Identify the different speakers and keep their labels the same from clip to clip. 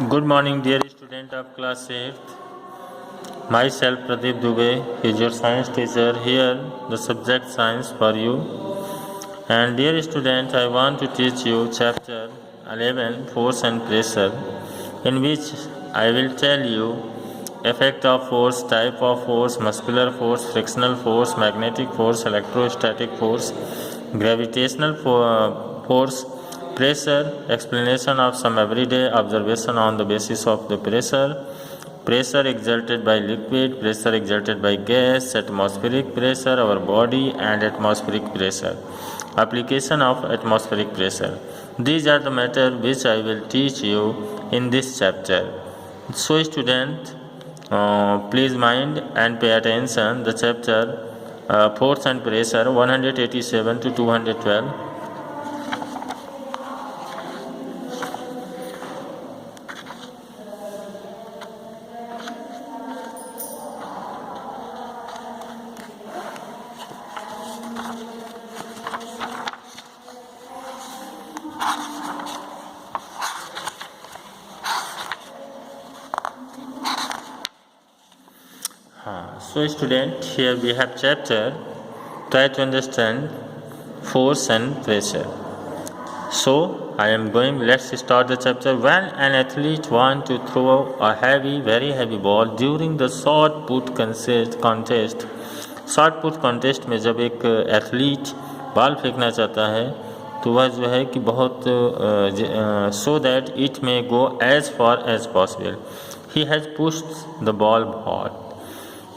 Speaker 1: Good morning, dear student of class 8th. Myself Pradeep Dubey is your science teacher. Here, the subject science for you. And dear student, I want to teach you chapter 11, force and pressure, in which I will tell you effect of force, type of force, muscular force, frictional force, magnetic force, electrostatic force, gravitational force, pressure, explanation of some everyday observation on the basis of the pressure exerted by liquid, pressure exerted by gas, atmospheric pressure, our body, and atmospheric pressure. Application of atmospheric pressure. These are the matter which I will teach you in this chapter. So student, please mind and pay attention the chapter force and pressure 187 to 212. So student, here we have chapter, try to understand force and pressure. So I am going, let's start the chapter. When an athlete wants to throw a heavy, very heavy ball during the shot put contest, shot put contest में जब एक athlete ball फेंकना चाहता है तो वह जो है कि बहुत so that it may go as far as possible he has pushed the ball hard.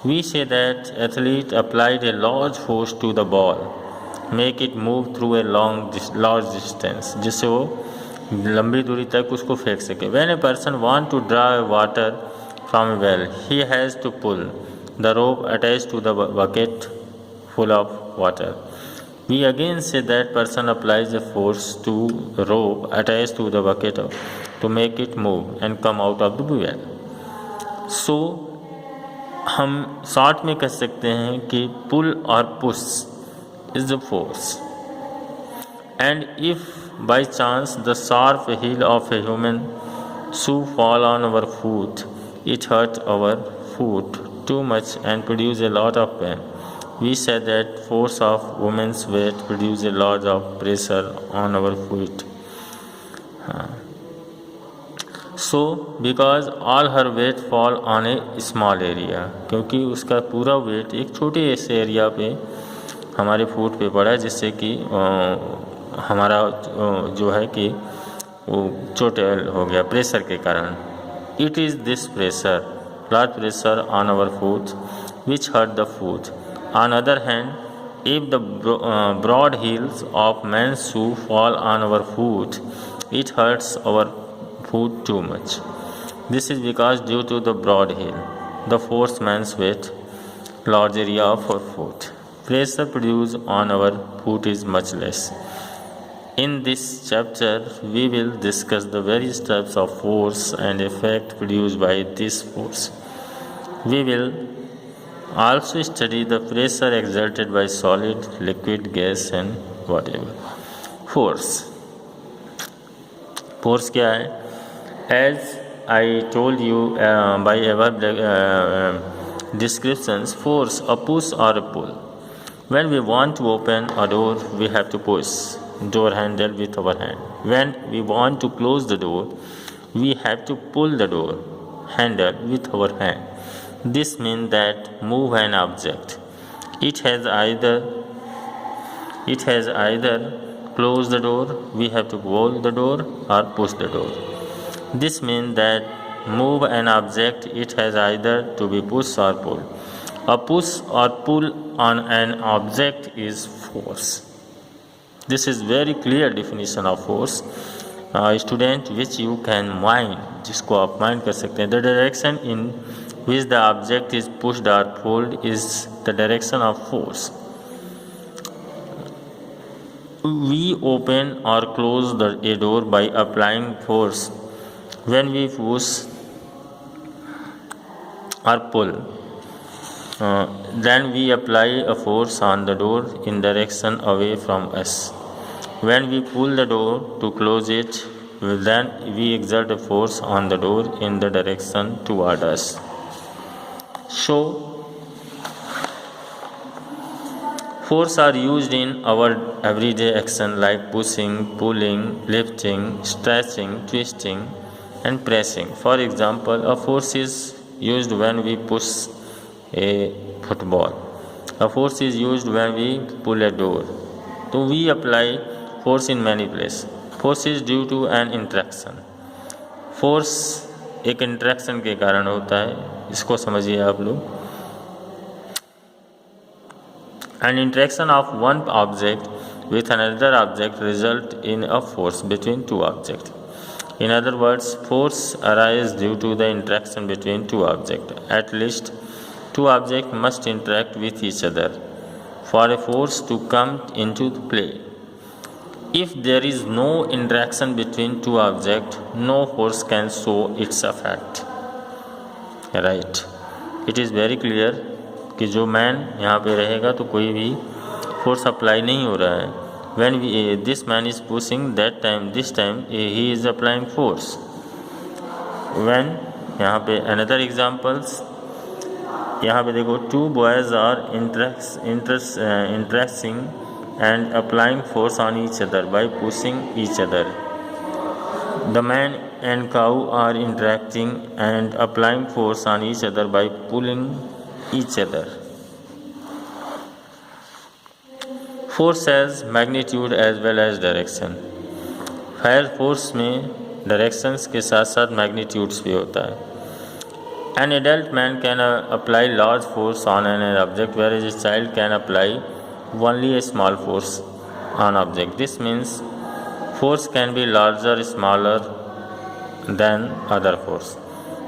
Speaker 1: We say that athlete applied a large force to the ball, make it move through a large distance, जिससे वो लंबी दूरी तक उसको फेंक सके. When a person want to draw water from a well, he has to pull the rope attached to the bucket full of water. We again say that person applies a force to the rope attached to the bucket to make it move and come out of the well. So हम short में कह सकते हैं कि pull और push is the force. And if by chance the sharp heel of a human shoe fall on our foot, it hurt our foot too much and produce a lot of pain. We said that force of woman's weight produce a lot of pressure on our foot. So because all her weight fall on a small area, क्योंकि उसका पूरा wait एक छोटे ऐसे area पे हमारे foot पे पड़ा जिससे कि हमारा जो है कि वो चोट हो गया प्रेशर के कारण. It is this pressure, blood pressure on our foot which hurt the foot. On other hand, if the broad heels of men's shoe fall on our foot, it hurts our foot too much. This is because due to the broad heel, the force man's weight, large area of our foot. Pressure produced on our foot is much less. In this chapter, we will discuss the various types of force and effect produced by this force. We will also study the pressure exerted by solid, liquid, gas and whatever. Force. Force क्या है? As I told you by above descriptions, force a push or a pull. When we want to open a door, we have to push door handle with our hand. When we want to close the door, we have to pull the door handle with our hand. This means that move an object. It has either close the door, we have to pull the door, or push the door. This means that move an object, it has either to be push or pull. A push or pull on an object is force. This is very clear definition of force. Student, which you can mind, जिसको आप mind कर सकते हैं. The direction in which the object is pushed or pulled is the direction of force. We open or close a door by applying force. When we push or pull, then we apply a force on the door in direction away from us. When we pull the door to close it, then we exert a force on the door in the direction toward us. So force are used in our everyday action like pushing, pulling, lifting, stretching, twisting and pressing. For example, a force is used when we push a football. A force is used when we pull a door. So we apply force in many places. Force is due to an interaction. Force एक interaction के कारण होता है, इसको समझिए आप लोग. An interaction of one object with another object result in a force between two objects. In other words, force arises due to the interaction between two objects. At least two objects must interact with each other for a force to come into play. If there is no interaction between two objects, no force can show its effect. Right? It is very clear कि जो man यहाँ पे रहेगा तो कोई भी force apply नहीं हो रहा है. When this man is pushing, this time he is applying force. When यहाँ पे another examples, यहाँ पे देखो, two boys are interacting and applying force on each other by pushing each other. The man and cow are interacting and applying force on each other by pulling each other. Force has magnitude as well as direction. खैर force में directions के साथ साथ magnitudes भी होता है. An adult man can apply large force on an object, whereas a child can apply only a small force on object. This means force can be larger, smaller than other force.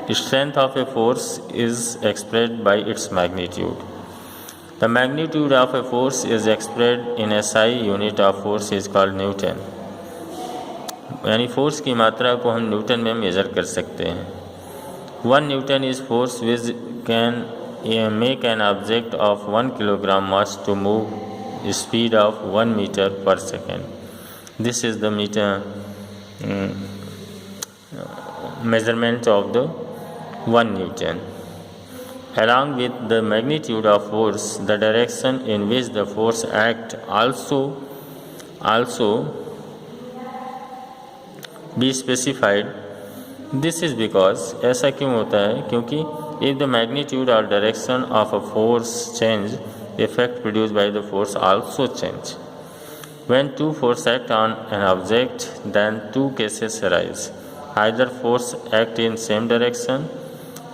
Speaker 1: The strength of a force is expressed by its magnitude. The magnitude of a force is expressed in SI unit of force is called Newton. यानी force की मात्रा को हम Newton में major कर सकते हैं. 1 Newton is force which can make an object of 1 kilogram mass to move speed of 1 meter per second. This is the measurement of the 1 Newton. Along with the magnitude of force, the direction in which the force act also be specified. This is because ऐसा क्यों होता है, क्योंकि if the magnitude or direction of a force change, the effect produced by the force also change. When two forces act on an object, then two cases arise. Either force act in same direction,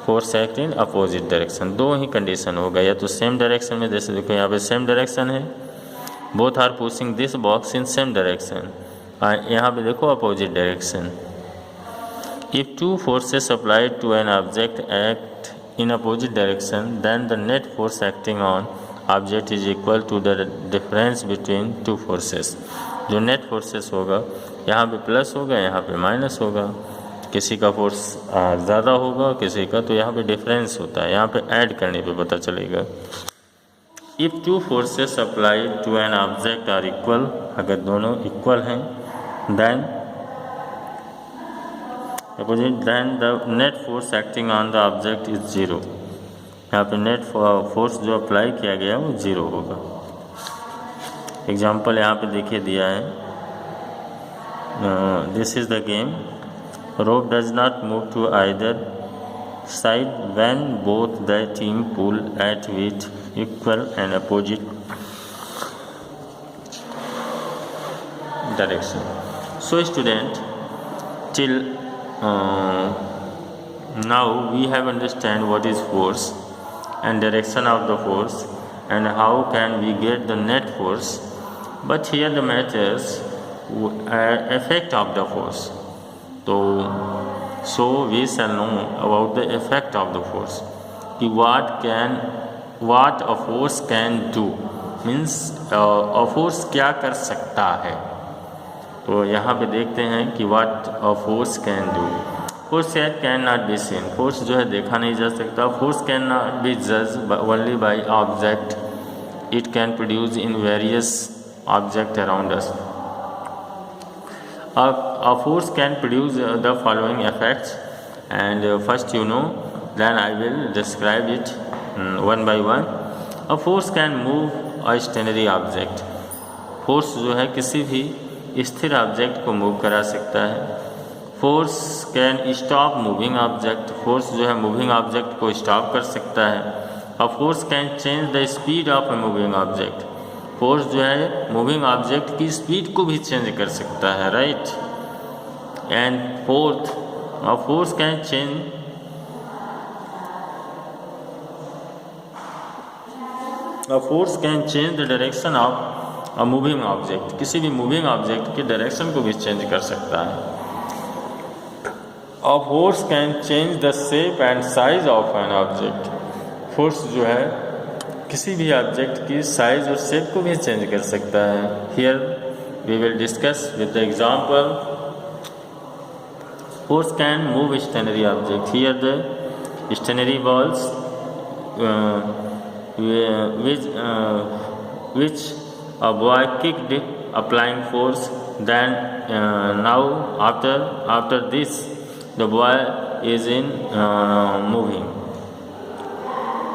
Speaker 1: force act in opposite direction. दो ही condition होगा, या तो same direction में, जैसे देखो यहाँ पे same direction है, both are pushing this box in same direction. यहाँ पे देखो opposite direction. If two forces applied to an object act in opposite direction, then the net force acting on object is equal to the difference between two forces. जो net forces होगा, यहाँ पे plus होगा, यहाँ पे minus होगा. किसी का फोर्स ज़्यादा होगा, किसी का, तो यहाँ पे डिफरेंस होता है, यहाँ पे ऐड करने पे पता चलेगा. If two forces applied to an object are equal, अगर दोनों इक्वल हैं, then the net force acting on the object is 0. यहाँ पे नेट फोर्स जो अप्लाई किया गया वो 0 होगा. एग्जाम्पल यहाँ पे देखिए दिया है. This is the game. Rope does not move to either side when both the team pull at with equal and opposite direction. So student, till now we have understand what is force and direction of the force and how can we get the net force. But here the matters effect of the force. So we shall know about the effect of the force. What a force can do, means a force क्या कर सकता है. तो यहाँ पे देखते हैं कि what a force can do. Force can not be seen. Force जो है देखा नहीं जा सकता. फोर्स कैन नॉट बी जज only by object. It can produce in various object around us. a force can produce the following effects, and first then I will describe it one by one. A force can move a stationary object. Force जो है किसी भी स्थिर object को move करा सकता है. Force can stop moving object. Force जो है मूविंग ऑब्जेक्ट को स्टॉप कर सकता है. A force can change the speed of a moving object. Force जो है मूविंग ऑब्जेक्ट की स्पीड को भी चेंज कर सकता है, right. And fourth, a force can change the direction of a moving object. किसी भी मूविंग ऑब्जेक्ट की डायरेक्शन को भी चेंज कर सकता है. A force can change the shape and size of an object. Force जो है किसी भी ऑब्जेक्ट की साइज और शेप को भी चेंज कर सकता है. Here we will discuss with the example. Force can move stationary object. Here the stationary balls which a boy kicked, applying force. Then now after this the boy is in moving.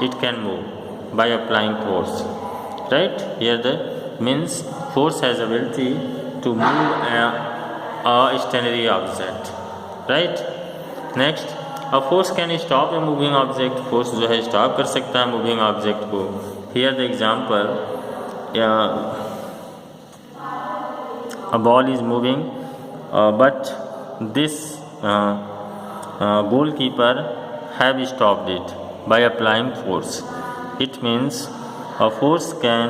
Speaker 1: It can move by applying force, right. Here the means force has ability to move a stationary object, right. Next, a force can stop a moving object. Force जो है stop कर सकता है moving object को. Here the example, a ball is moving but this goalkeeper have stopped it by applying force. It means a force can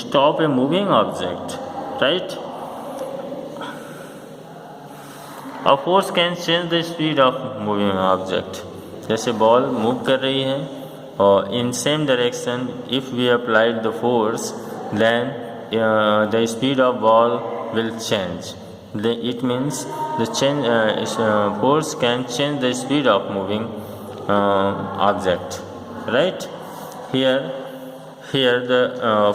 Speaker 1: stop a moving object, right. A force can change the speed of moving object. जैसे ball move कर रही है और in same direction if we applied the force then the speed of ball will change. It means the force can change the speed of moving object, right. Here the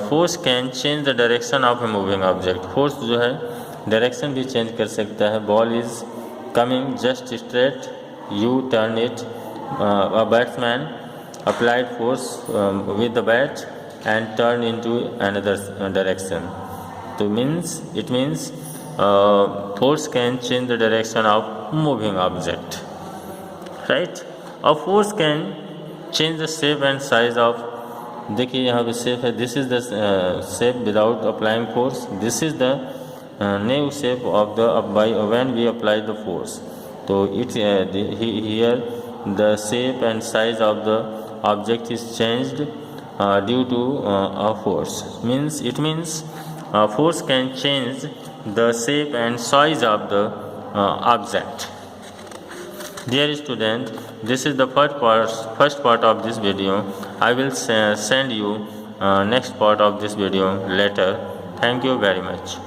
Speaker 1: force can change the direction of a moving object. Force जो है direction भी change कर सकता है. Ball is coming just straight, U turn it. A batsman applied force with the bat and turned into another direction. So it means force can change the direction of moving object, right. A force can change the shape and size of. देखिए यहाँ पे shape है. This is the shape without applying force. This is the new shape of the when we apply the force. So here the shape and size of the object is changed due to a force. It means force can change the shape and size of the object. Dear student, this is the first part of this video. I will send you next part of this video later. Thank you very much.